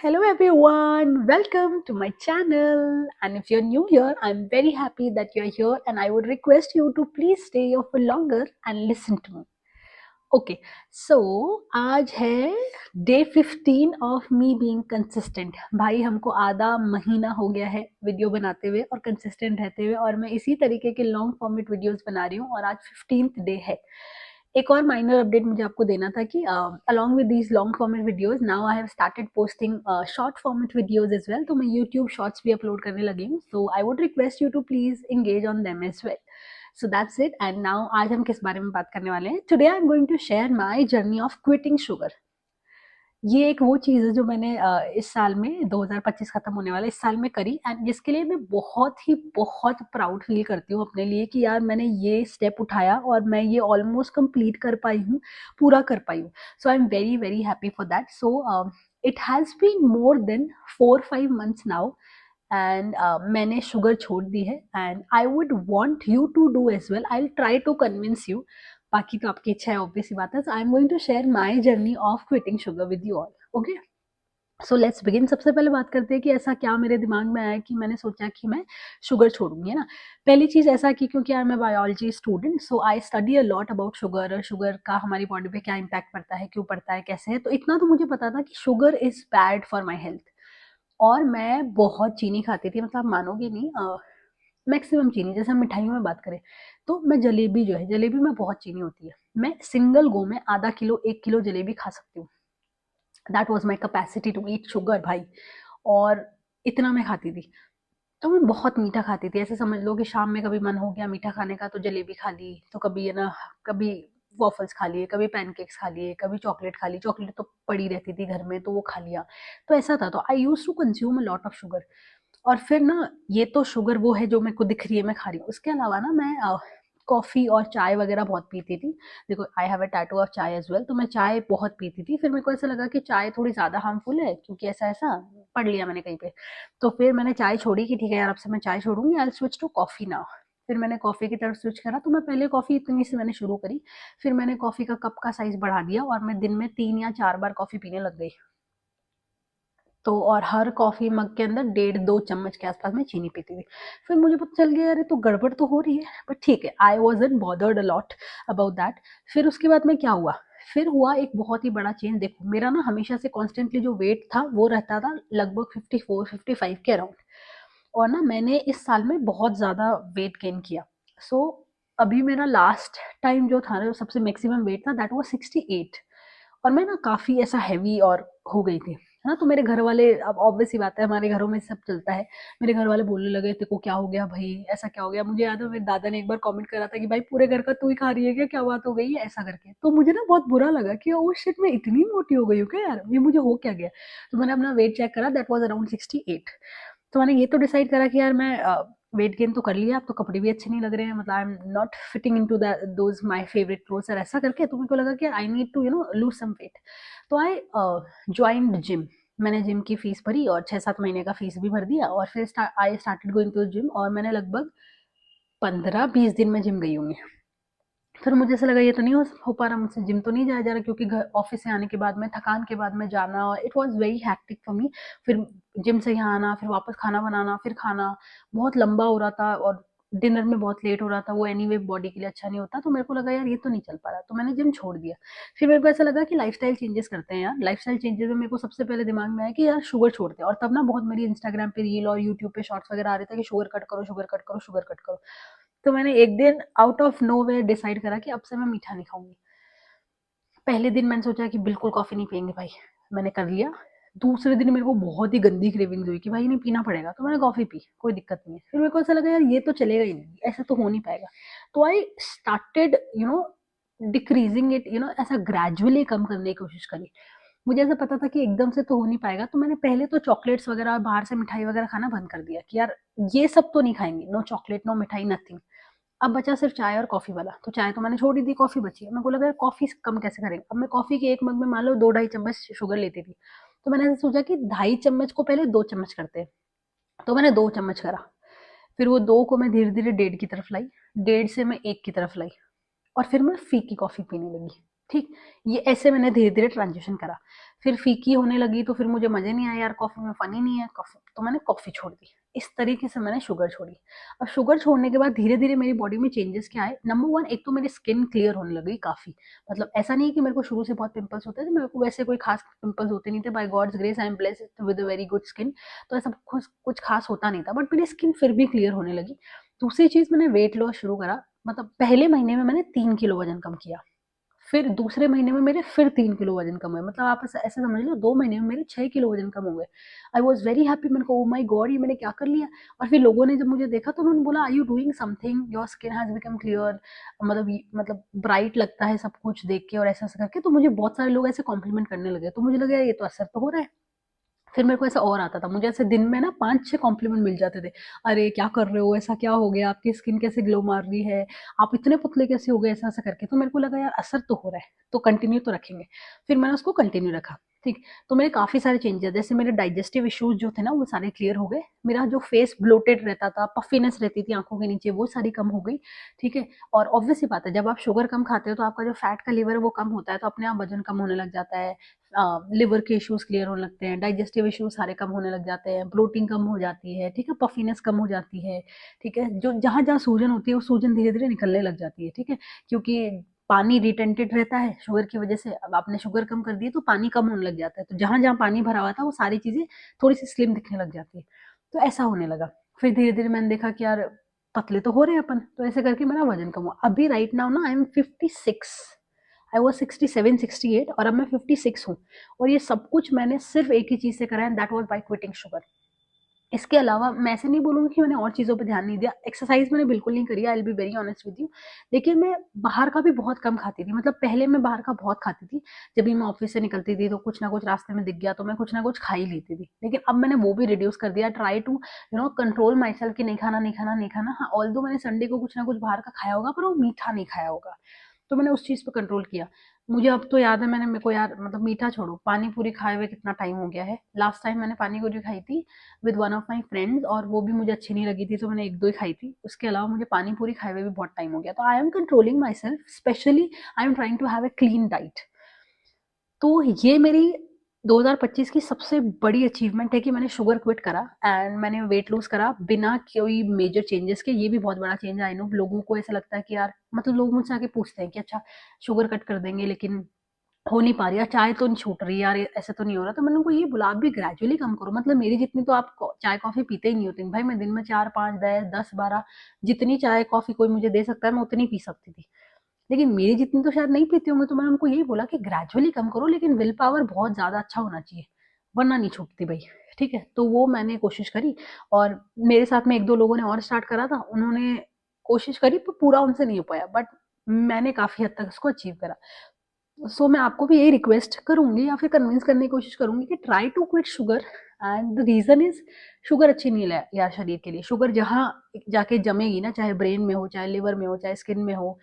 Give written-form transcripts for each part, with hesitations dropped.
Hello everyone, welcome to my channel. And if you're new here, I'm very happy that you're here and I would request you to please stay here for longer and listen to me. Okay so आज है day 15 of me being consistent. भाई हमको आधा महीना हो गया है video बनाते हुए और कंसिस्टेंट रहते हुए, और मैं इसी तरीके के लॉन्ग फॉर्मेट वीडियोस बना रही हूँ और आज 15th डे है। एक और माइनर अपडेट मुझे आपको देना था कि along with these long format videos now I have started posting short format videos as well. तो मैं यूट्यूब शॉर्ट्स भी अपलोड करने लगी हूँ, so I would request you to please engage on them as well. So that's it. And now आज हम किस बारे में बात करने वाले हैं? Today I am going to share my journey of quitting sugar. ये एक वो चीज़ है जो मैंने इस साल में 2025 खत्म होने वाला इस साल में करी, एंड जिसके लिए मैं बहुत प्राउड फील करती हूँ अपने लिए कि यार मैंने ये स्टेप उठाया और मैं ये ऑलमोस्ट कंप्लीट कर पाई हूँ, पूरा कर पाई हूँ। So I am very very happy for that. So it has been more than 4-5 months now, and मैंने शुगर छोड़ दी है and I would want you to do as well. I try to convince you, बाकी तो आपकी इच्छा है, obvious सी बात है। So I am going to share my journey of quitting sugar with you all. Okay, so let's begin. सबसे पहले बात करते हैं कि ऐसा क्या मेरे दिमाग में आया कि मैंने सोचा कि मैं शुगर छोड़ूंगी, है ना। पहली चीज़ ऐसा कि क्योंकि यार मैं biology student, so I study a lot about sugar और शुगर का हमारी बॉडी पे क्या इम्पैक्ट पड़ता है, क्यों पड़ता है, कैसे है। तो इतना तो मुझे पता था कि sugar is bad for my health. और मैं बहुत चीनी खाती थी, मतलब आप मानोगे नहीं, मैक्सिमम चीनी। जैसे हम मिठाइयों में बात करें तो मैं जलेबी जो है, जलेबी में बहुत चीनी होती है, मैं सिंगल गो में आधा किलो 1 किलो जलेबी खा सकती हूँ। That was my capacity to eat sugar भाई। और इतना मैं खाती थी। तो मैं बहुत मीठा खाती थी। ऐसे समझ लो कि शाम में कभी मन हो गया मीठा खाने का तो जलेबी खा ली, तो कभी है ना, कभी वॉफल्स खा लिए, कभी पैनकेक्स खा लिए, कभी चॉकलेट खा ली। चॉकलेट तो पड़ी रहती थी घर में तो वो खा लिया। तो ऐसा था। तो I use to consume a lot of sugar. और फिर ना, ये तो शुगर वो है जो मेरे को दिख रही है मैं खा रही हूँ। उसके अलावा ना मैं कॉफ़ी और चाय वगैरह बहुत पीती थी। देखो, I have a tattoo of चाय एज वेल। तो मैं चाय बहुत पीती थी। फिर मेरे को ऐसा लगा कि चाय थोड़ी ज़्यादा हार्मफुल है, क्योंकि ऐसा ऐसा पढ़ लिया मैंने कहीं पे। तो फिर मैंने चाय छोड़ी कि ठीक है यार, अब से मैं चाय छोड़ूंगी, I switch to coffee now. फिर मैंने कॉफ़ी की तरफ स्विच करा। तो मैं पहले कॉफ़ी इतनी से मैंने शुरू करी, फिर मैंने कॉफ़ी का कप का साइज़ बढ़ा दिया और मैं दिन में 3 या 4 बार कॉफ़ी पीने लग गई। तो और हर कॉफ़ी मग के अंदर 1.5-2 चम्मच के आसपास मैं चीनी पीती थी। फिर मुझे पता चल गया, अरे तो गड़बड़ तो हो रही है, बट ठीक है, I wasn't bothered a lot about that. फिर उसके बाद में क्या हुआ? फिर हुआ एक बहुत ही बड़ा चेंज। देखो, मेरा ना हमेशा से कॉन्स्टेंटली जो वेट था वो रहता था लगभग 54-55 के अराउंड। और ना मैंने इस साल में बहुत ज़्यादा वेट गेन किया। सो अभी मेरा लास्ट टाइम जो था ना, जो सबसे मैक्सिमम वेट था, दैट वाज़ 68। और मैं ना काफ़ी ऐसा हेवी और हो गई थी, है ना। तो मेरे घर वाले, अब ऑब्वियस सी बात है, हमारे घरों में सब चलता है। मेरे घर वाले बोलने लगे, तेरे को क्या हो गया भाई, ऐसा क्या हो गया? मुझे याद है मेरे दादा ने एक बार कमेंट करा था कि भाई पूरे घर का तू ही खा रही है क्या, क्या बात हो गई है, ऐसा करके। तो मुझे ना बहुत बुरा लगा कि ओ शिट, मैं इतनी मोटी हो गई हूँ क्या यार, ये मुझे हो क्या गया। तो मैंने अपना वेट चेक करा, दैट वाज अराउंड 68। तो मैंने ये तो डिसाइड करा कि यार मैं वेट गेन तो कर लिया, अब तो कपड़े भी अच्छे नहीं लग रहे हैं, मतलब I am not fitting into those my favourite clothes और ऐसा करके। तो मेरे को लगा कि I need to lose some weight. तो आई ज्वाइंड जिम। मैंने जिम की फीस भरी और 6-7 महीने का फीस भी भर दिया, और फिर I started going to gym. और मैंने लगभग 15-20 दिन में जिम गई होंगी। फिर मुझे ऐसा लगा ये तो नहीं हो पा रहा मुझसे, जिम तो नहीं जाया जा रहा, क्योंकि घर ऑफिस से आने के बाद में, थकान के बाद में जाना, और it was very hectic for me. फिर जिम से यहाँ आना, फिर वापस खाना बनाना, फिर खाना, बहुत लंबा हो रहा था और डिनर में बहुत लेट हो रहा था। वो एनीवे बॉडी के लिए अच्छा नहीं होता। तो मेरे को लगा यार ये तो नहीं चल पा रहा, तो मैंने जिम छोड़ दिया। फिर मेरे को ऐसा लगा कि लाइफस्टाइल चेंजेस करते हैं यार। लाइफस्टाइल चेंजेस में मेरे को सबसे पहले दिमाग में आया कि यार शुगर छोड़ते हैं। और तब ना बहुत मेरी इंस्टाग्राम पे रील और यूट्यूब पे शॉर्ट्स वगैरह आ रहे थे कि शुगर कट करो, शुगर कट करो, शुगर कट करो। तो मैंने एक दिन आउट ऑफ नोवेयर डिसाइड करा कि अब से मैं मीठा नहीं खाऊंगी। पहले दिन मैंने सोचा कि बिल्कुल कॉफी नहीं पियेंगे भाई, मैंने कर लिया। दूसरे दिन मेरे को बहुत ही गंदी क्रेविंग्स हुई कि भाई नहीं पीना पड़ेगा, तो मैंने कॉफी पी, कोई दिक्कत नहीं है। फिर मेरे को ऐसा लगा यार ये तो चलेगा ही नहीं, ऐसा तो हो नहीं पाएगा। तो आई स्टार्टेड डिक्रीजिंग इट, ऐसा ग्रेजुअली कम करने की कोशिश करी। मुझे ऐसा पता था कि एकदम से तो हो नहीं पाएगा, तो मैंने पहले तो चॉकलेट्स वगैरह, बाहर से मिठाई वगैरह खाना बंद कर दिया कि यार ये सब तो नहीं खाएंगे, नो चॉकलेट, नो मिठाई, नथिंग। अब बचा सिर्फ चाय और कॉफ़ी वाला। तो चाय तो मैंने छोड़ ही दी, कॉफ़ी बची है। मेरे को लगा यार कॉफ़ी कम कैसे करेंगे। अब मैं कॉफ़ी के एक मग में मान लो 2-2.5 चम्मच शुगर लेती थी। तो मैंने ऐसे सोचा कि 2.5 चम्मच को पहले 2 चम्मच करते हैं। तो मैंने 2 चम्मच करा। फिर वो 2 को मैं धीरे धीरे 1.5 की तरफ लाई, 1.5 से मैं 1 की तरफ लाई, और फिर मैं फीकी कॉफ़ी पीने लगी। ठीक, ये ऐसे मैंने धीरे-धीरे ट्रांज़िशन करा। फिर फीकी होने लगी तो फिर मुझे मज़े नहीं आए यार कॉफ़ी में, फ़न ही नहीं है कॉफ़ी, तो मैंने कॉफ़ी छोड़ दी। इस तरीके से मैंने शुगर छोड़ी। अब शुगर छोड़ने के बाद धीरे-धीरे मेरी बॉडी में चेंजेस क्या आए, नंबर 1 एक तो मेरी स्किन क्लियर होने लगी काफ़ी। मतलब ऐसा नहीं है कि मेरे को शुरू से बहुत पिंपल्स होते थे, मेरे को वैसे कोई ख़ास पिंपल्स होते नहीं थे, by God's grace I am blessed with a very good skin, तो ऐसा कुछ ख़ास होता नहीं था, बट मेरी स्किन फिर भी क्लियर होने लगी। दूसरी चीज़ मैंने वेट लॉस शुरू करा, मतलब पहले महीने में मैंने 3 किलो वज़न कम किया। फिर दूसरे महीने में मेरे फिर 3 किलो वज़न कम हुआ। मतलब आप ऐसे ऐसे समझ लो 2 महीने में मेरे 6 किलो वज़न कम हो गए। आई वाज़ वेरी हैप्पी, मैंने कहा ओह माय गॉड! ये मैंने क्या कर लिया? और फिर लोगों ने जब मुझे देखा तो उन्होंने बोला are you doing something? Your skin has become clear, मतलब ब्राइट लगता है सब कुछ देख के और ऐसा-ऐसा करके, तो मुझे बहुत सारे लोग ऐसे कॉम्प्लीमेंट करने लगे। तो मुझे लगा ये तो असर तो हो रहा है। फिर मेरे को ऐसा और आता था, मुझे ऐसे दिन में ना 5-6 कॉम्प्लीमेंट मिल जाते थे। अरे क्या कर रहे हो? ऐसा क्या हो गया? आपकी स्किन कैसे ग्लो मार रही है? आप इतने पतले कैसे हो गए? ऐसा-ऐसा करके। तो मेरे को लगा यार असर तो हो रहा है, तो कंटिन्यू तो रखेंगे। फिर मैंने उसको कंटिन्यू रखा, ठीक। तो मेरे काफ़ी सारे चेंजेस, जैसे मेरे डाइजेस्टिव इश्यूज़ जो थे ना वो सारे क्लियर हो गए। मेरा जो फेस ब्लोटेड रहता था, पफिनेस रहती थी आँखों के नीचे, वो सारी कम हो गई, ठीक है। और ऑब्वियस सी बात है जब आप शुगर कम खाते हो तो आपका जो फैट का लेवल है वो कम होता है, तो अपने आप वज़न कम होने लग जाता है। लिवर के इश्यूज़ क्लियर होने लगते हैं, डाइजेस्टिव इश्यूज़ सारे कम होने लग जाते हैं, ब्लोटिंग कम हो जाती है, ठीक है, पफीनेस कम हो जाती है, ठीक है, जो जहाँ-जहाँ सूजन होती है वो सूजन धीरे-धीरे निकलने लग जाती है, ठीक है, क्योंकि पानी रिटेंटेड रहता है शुगर की वजह से। अब आपने शुगर कम कर दी है तो पानी कम होने लग जाता है, तो जहाँ-जहाँ पानी भरा हुआ था वो सारी चीज़ें थोड़ी-सी स्लिम दिखने लग जाती है, तो ऐसा होने लगा। फिर धीरे-धीरे मैंने देखा कि यार पतले तो हो रहे हैं अपन, तो ऐसे करके मेरा वज़न कम हुआ। अभी राइट नाउ ना आई एम 56, आई वाज़ 67, 68 और अब मैं 56 हूँ, और ये सब कुछ मैंने सिर्फ़ एक ही चीज़ से करा है, that was by quitting sugar. इसके अलावा मैं ऐसे नहीं बोलूँगी कि मैंने और चीज़ों पे ध्यान नहीं दिया, एक्सरसाइज़ मैंने बिल्कुल नहीं करी है, I will be very honest with you. लेकिन मैं बाहर का भी बहुत कम खाती थी, मतलब पहले मैं बाहर का बहुत खाती थी, जब भी मैं ऑफ़िस से निकलती थी तो कुछ ना कुछ रास्ते में दिख गया तो मैं कुछ ना कुछ खा ही लेती थी। लेकिन अब मैंने वो भी रिड्यूस कर दिया, try to control myself कि नहीं खाना, नहीं खाना, नहीं खाना। हाँ, ऑल्दो मैंने संडे को कुछ ना कुछ बाहर का खाया होगा पर वो मीठा नहीं खाया होगा। तो मैंने उस चीज़ पे कंट्रोल किया। मुझे अब तो याद है, मैंने मेरे को यार मतलब मीठा छोड़ो, पानी पूरी खाए हुए कितना टाइम हो गया है। लास्ट टाइम मैंने पानी पूरी खाई थी with one of my friends, और वो भी मुझे अच्छी नहीं लगी थी तो मैंने 1-2 ही खाई थी। उसके अलावा मुझे पानी पूरी खाए हुए भी बहुत टाइम हो गया। तो I am controlling myself, especially I am trying to have a clean diet. तो ये मेरी 2025 की सबसे बड़ी अचीवमेंट है कि मैंने शुगर क्विट करा एंड मैंने वेट लूज़ करा बिना कोई मेजर चेंजेस के। ये भी बहुत बड़ा चेंज है, आई नो। लोगों को ऐसा लगता है कि यार, मतलब लोग मुझसे आके पूछते हैं कि अच्छा शुगर कट कर देंगे लेकिन हो नहीं पा रही, या चाय तो नहीं छूट रही यार, ऐसे तो नहीं हो रहा। तो मैंने उनको ये बोला आप भी ग्रेजुअली कम करो, मतलब मेरी जितनी तो आप चाय कॉफ़ी पीते ही नहीं होते भाई। मैं दिन में 4, 5, 10, 10, 12 जितनी चाय कॉफ़ी कोई मुझे दे सकता है मैं उतनी पी सकती थी, लेकिन मेरी जितनी तो शायद नहीं पीते होंगे। तो मैंने उनको यही बोला कि ग्रेजुअली कम करो, लेकिन विल पावर बहुत ज़्यादा अच्छा होना चाहिए, वरना नहीं छूटती भाई, ठीक है। तो वो मैंने कोशिश करी, और मेरे साथ में 1-2 लोगों ने और स्टार्ट करा था, उन्होंने कोशिश करी पर पूरा उनसे नहीं हो पाया, बट मैंने काफ़ी हद तक उसको अचीव करा। सो मैं आपको भी यही रिक्वेस्ट करूँगी या फिर कन्विंस करने की कोशिश करूँगी कि try to quit sugar, and the reason is sugar अच्छी नहीं है यार शरीर के लिए। शुगर जहाँ जाके जमेगी ना, चाहे ब्रेन में हो, चाहे लिवर में हो, चाहे स्किन में हो,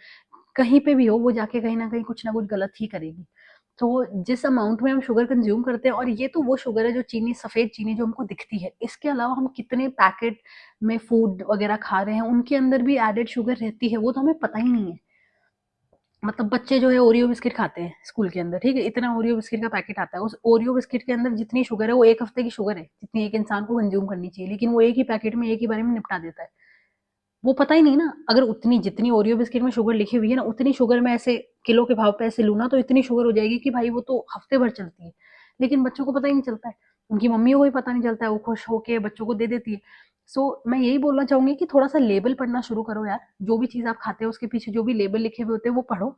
कहीं पे भी हो, वो जाके कहीं न कहीं कुछ ना कुछ गलत ही करेगी। तो जिस अमाउंट में हम शुगर कंज़्यूम करते हैं, और ये तो वो शुगर है जो चीनी, सफ़ेद चीनी जो हमको दिखती है। इसके अलावा हम कितने पैकेट में फूड वग़ैरह खा रहे हैं, उनके अंदर भी एडेड शुगर रहती है, वो तो हमें पता ही नहीं है। मतलब बच्चे जो है ओरियो बिस्किट खाते हैं स्कूल के अंदर, ठीक है? इतना ओरियो बिस्किट का पैकेट आता है। उस ओरियो बिस्किट के अंदर जितनी शुगर है वो 1 हफ्ते की शुगर है, जितनी एक इंसान को कंज़्यूम करनी चाहिए। लेकिन वो एक ही पैकेट में एक ही बारी में निपटा देता है। वो पता ही नहीं ना, अगर उतनी जितनी ओरियो बिस्किट में शुगर लिखी हुई है ना, उतनी शुगर मैं ऐसे किलो के भाव पे ऐसे लूँ ना, तो इतनी शुगर हो जाएगी कि भाई वो तो हफ्ते भर चलती है। लेकिन बच्चों को पता ही नहीं चलता है, उनकी मम्मियों को भी पता नहीं चलता है, वो खुश होके बच्चों को दे देती है। सो मैं यही बोलना चाहूँगी कि थोड़ा-सा लेबल पढ़ना शुरू करो यार। जो भी चीज़ आप खाते हो उसके पीछे जो भी लेबल लिखे हुए होते हैं वो पढ़ो।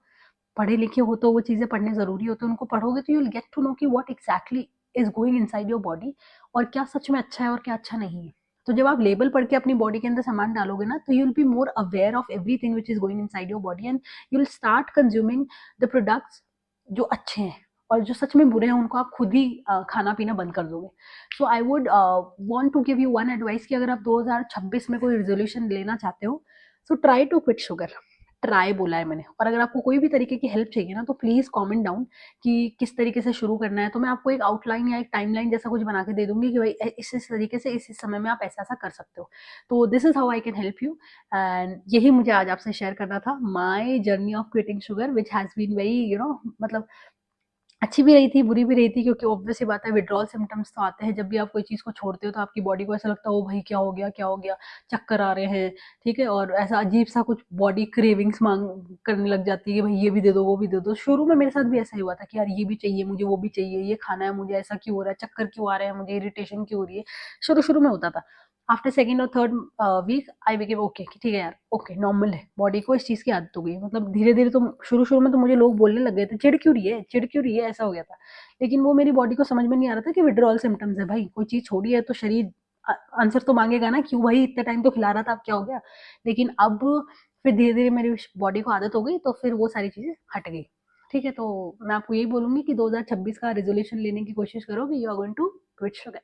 पढ़े लिखे हो तो वो चीज़ें पढ़ने ज़रूरी होती है, उनको पढ़ोगे तो you will get to know कि what exactly is going inside your body, और क्या सच में अच्छा है और क्या अच्छा नहीं है। तो जब आप लेबल पढ़ के अपनी बॉडी के अंदर सामान डालोगे ना, तो you will be more aware of everything which is going inside your body, and you will start consuming the products जो अच्छे हैं, और जो सच में बुरे हैं उनको आप खुद ही खाना-पीना बंद कर दोगे। So I would want to give you one advice कि अगर आप 2026 में कोई रेज़ोल्यूशन लेना चाहते हो, so try to quit sugar. Try बोला है मैंने। और अगर आपको कोई भी तरीके की हेल्प चाहिए ना, तो प्लीज़ कमेंट डाउन कि किस तरीके से शुरू करना है, तो मैं आपको एक आउटलाइन या एक टाइमलाइन जैसा कुछ बना के दे दूँगी कि भाई इस तरीके से इस समय में आप ऐसा-ऐसा कर सकते हो। तो this is how I can help you, and यही मुझे आज आपसे शेयर करना था, my journey of quitting sugar which has been very मतलब अच्छी भी रही थी, बुरी भी रही थी, क्योंकि ऑब्वियस सी बात है विथड्रॉल सिम्पटम्स तो आते हैं जब भी आप कोई चीज़ को छोड़ते हो, तो आपकी बॉडी को ऐसा लगता है, ओ भाई क्या हो गया, क्या हो गया? चक्कर आ रहे हैं, ठीक है? और ऐसा अजीब-सा कुछ बॉडी क्रेविंग्स माँग करने लग जाती है कि भाई ये भी दे दो, वो भी दे दो। शुरू में मेरे साथ भी ऐसा ही हुआ था कि यार ये भी चाहिए मुझे, वो भी चाहिए, ये खाना है मुझे, ऐसा क्यों हो रहा है? चक्कर क्यों आ रहे हैं मुझे? इरिटेशन क्यों हो रही है? शुरू-शुरू में होता था। आफ्टर सेकंड और third week I became okay कि ठीक है यार, ओके नॉर्मल है, बॉडी को इस चीज़ की आदत हो गई है। मतलब धीरे-धीरे तो शुरू-शुरू में तो मुझे लोग बोलने लग गए थे, चिढ़ क्यों रही है? चिढ़ क्यों रही है? ऐसा हो गया था। लेकिन वो मेरी बॉडी को समझ में नहीं आ रहा था कि विथड्रॉल सिम्पटम्स है भाई, कोई चीज़ छोड़ी है तो शरीर आंसर तो माँगेगा ना, क्यों भाई इतने टाइम तो खिला रहा था, अब क्या हो गया? लेकिन अब फिर धीरे-धीरे मेरी बॉडी को आदत हो गई, तो फिर वो सारी चीज़ें हट गई। ठीक है? तो मैं आपको यही बोलूँगी कि 2026 का रेज़ोल्यूशन लेने की कोशिश करो कि you are going to quit sugar.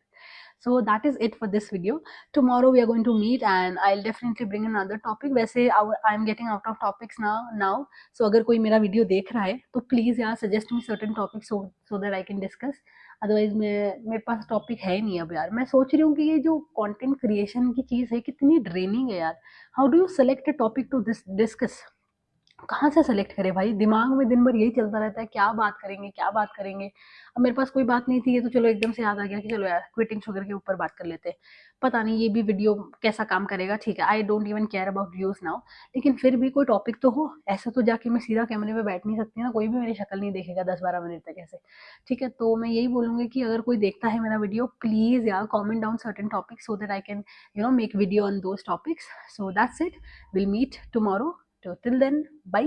So that is it for this video. Tomorrow we are going to meet and I'll definitely bring another topic. वैसे I'm getting out of topics now. So अगर कोई मेरा video देख रहा है तो please यार suggest me certain topics so that I can discuss. Otherwise मेरे पास टॉपिक है ही नहीं अब यार। मैं सोच रही हूँ कि ये जो कंटेंट क्रिएशन की चीज़ है कितनी ड्रेनिंग है यार। How do you select a topic to discuss? कहाँ से सेलेक्ट करें भाई? दिमाग में दिन भर यही चलता रहता है, क्या बात करेंगे, क्या बात करेंगे। अब मेरे पास कोई बात नहीं थी, ये तो चलो एकदम से याद आ गया कि चलो यार क्विटिंग शुगर के ऊपर बात कर लेते हैं। पता नहीं ये भी वीडियो कैसा काम करेगा, ठीक है, I don't even care about views now. लेकिन फिर भी कोई टॉपिक तो हो, ऐसे तो जाके मैं सीधा कैमरे पे बैठ नहीं सकती ना, कोई भी मेरी शक्ल नहीं देखेगा 10-12 मिनट तक ऐसे। ठीक है, तो मैं यही बोलूँगी कि अगर कोई देखता है मेरा वीडियो, प्लीज़ यार comment down certain topics so that I can make video on those topics. So that's it, will meet tomorrow. So till then, bye.